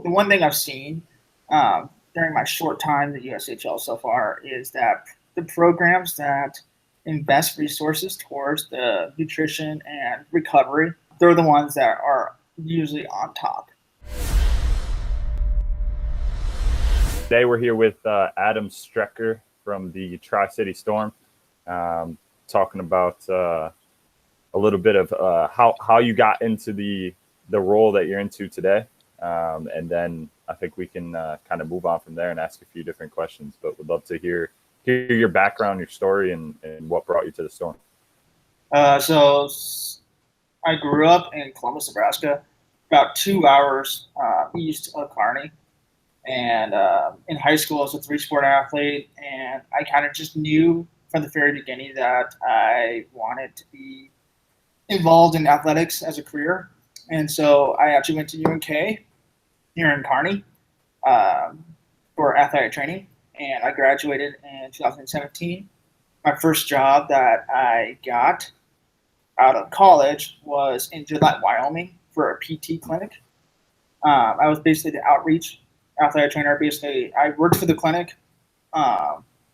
The one thing I've seen during my short time at USHL so far is that the programs that invest resources towards the nutrition and recovery, they're the ones that are usually on top. Today we're here with Adam Strecker from the Tri-City Storm, talking about a little bit of how you got into the role that you're into today, and then I think we can kind of move on from there and ask a few different questions. But would love to hear your background, your story, and what brought you to the Storm. So I grew up in Columbus, Nebraska, about 2 hours east of Kearney. And in high school, I was a three-sport athlete, and I kind of just knew from the very beginning that I wanted to be involved in athletics as a career. And so I actually went to UNK here in Kearney for athletic training, and I graduated in 2017. My first job that I got out of college was in Gillette, Wyoming for a PT clinic. I was basically the outreach athletic trainer. Basically, I worked for the clinic,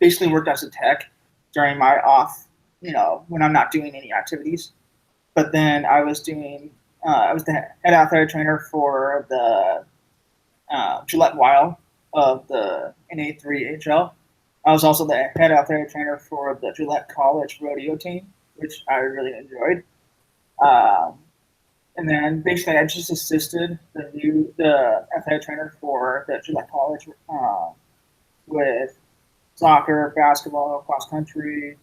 basically worked as a tech during my off, when I'm not doing any activities. But then I was the head athletic trainer for the Gillette Wild of the NA3HL. I was also the head athletic trainer for the Gillette College rodeo team, which I really enjoyed. And then basically I just assisted the athletic trainer for the Drake College with soccer, basketball, cross country.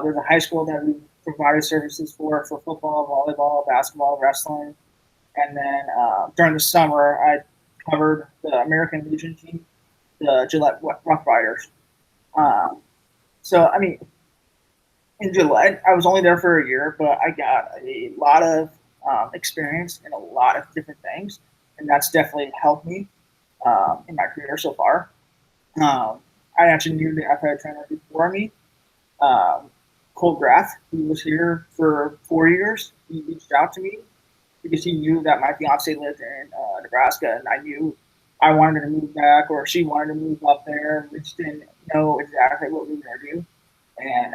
There's a high school that we provided services for football, volleyball, basketball, wrestling. And then during the summer, I covered the American Legion team, the Gillette Rough Riders. In Gillette, I was only there for a year, but I got a lot of experience in a lot of different things, and that's definitely helped me in my career so far. I actually knew the athletic trainer before me, Cole Graff, who was here for 4 years. He reached out to me because he knew that my fiance lived in Nebraska, and I knew I wanted to move back, or she wanted to move up there. We just didn't know exactly what we were going to do, and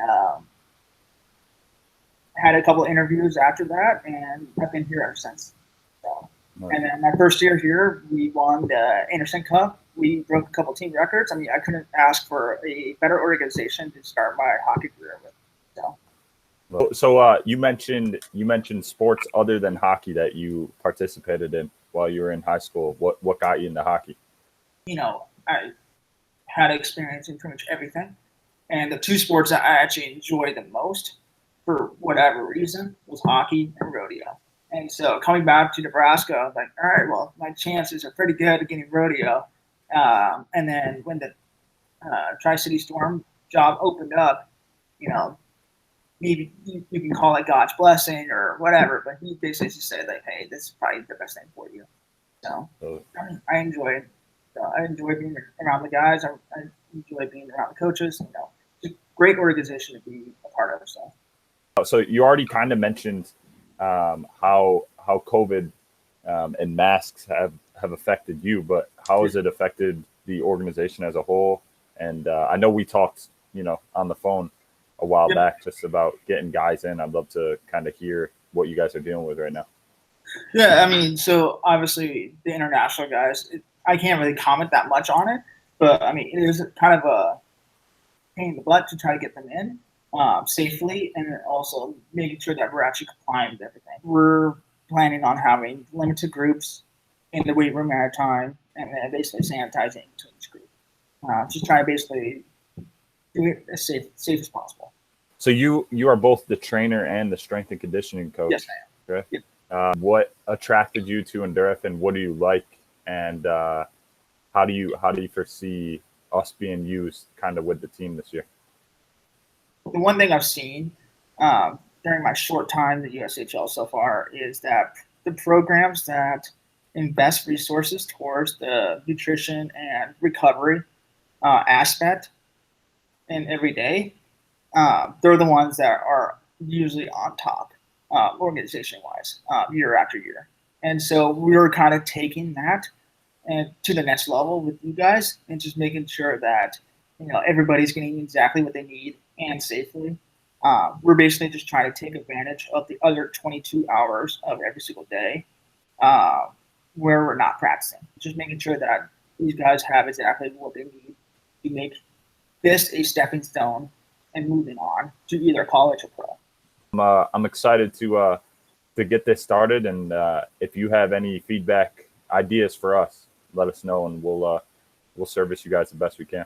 had a couple of interviews after that, and I've been here ever since. So, and then my first year here, we won the Anderson Cup. We broke a couple team records. I mean, I couldn't ask for a better organization to start my hockey career with. So you mentioned sports other than hockey that you participated in while you were in high school. What got you into hockey? I had experience in pretty much everything, and the two sports that I actually enjoyed the most, for whatever reason, was hockey and rodeo. And so coming back to Nebraska, I was like, all right, well, my chances are pretty good of getting rodeo. And then when the Tri-City Storm job opened up, maybe you can call it God's blessing or whatever, but he basically just said, like, hey, this is probably the best thing for you. So I enjoy being around the guys. I enjoy being around the coaches. It's a great organization to be a part of. So you already kind of mentioned how COVID and masks have affected you, but how has it affected the organization as a whole? And I know we talked, on the phone a while back just about getting guys in. I'd love to kind of hear what you guys are dealing with right now. Yeah, I mean, so obviously the international guys, I can't really comment that much on it, but I mean, it is kind of a pain in the butt to try to get them in safely, and also making sure that we're actually complying with everything. We're planning on having limited groups in the weight room at a time, and then basically sanitizing between each group. Just trying to basically do it as safe as possible. So you are both the trainer and the strength and conditioning coach. Yes, I am. Correct? Yep. What attracted you to Enduraphin? What do you like, and how do you foresee us being used kind of with the team this year? The one thing I've seen during my short time at USHL so far is that the programs that invest resources towards the nutrition and recovery aspect in every day, they're the ones that are usually on top organization-wise year after year. And so we were kind of taking that and to the next level with you guys, and just making sure that everybody's getting exactly what they need and safely. We're basically just trying to take advantage of the other 22 hours of every single day where we're not practicing. Just making sure that these guys have exactly what they need to make this a stepping stone and moving on to either college or pro. I'm excited to get this started, and if you have any feedback ideas for us, let us know, and we'll service you guys the best we can.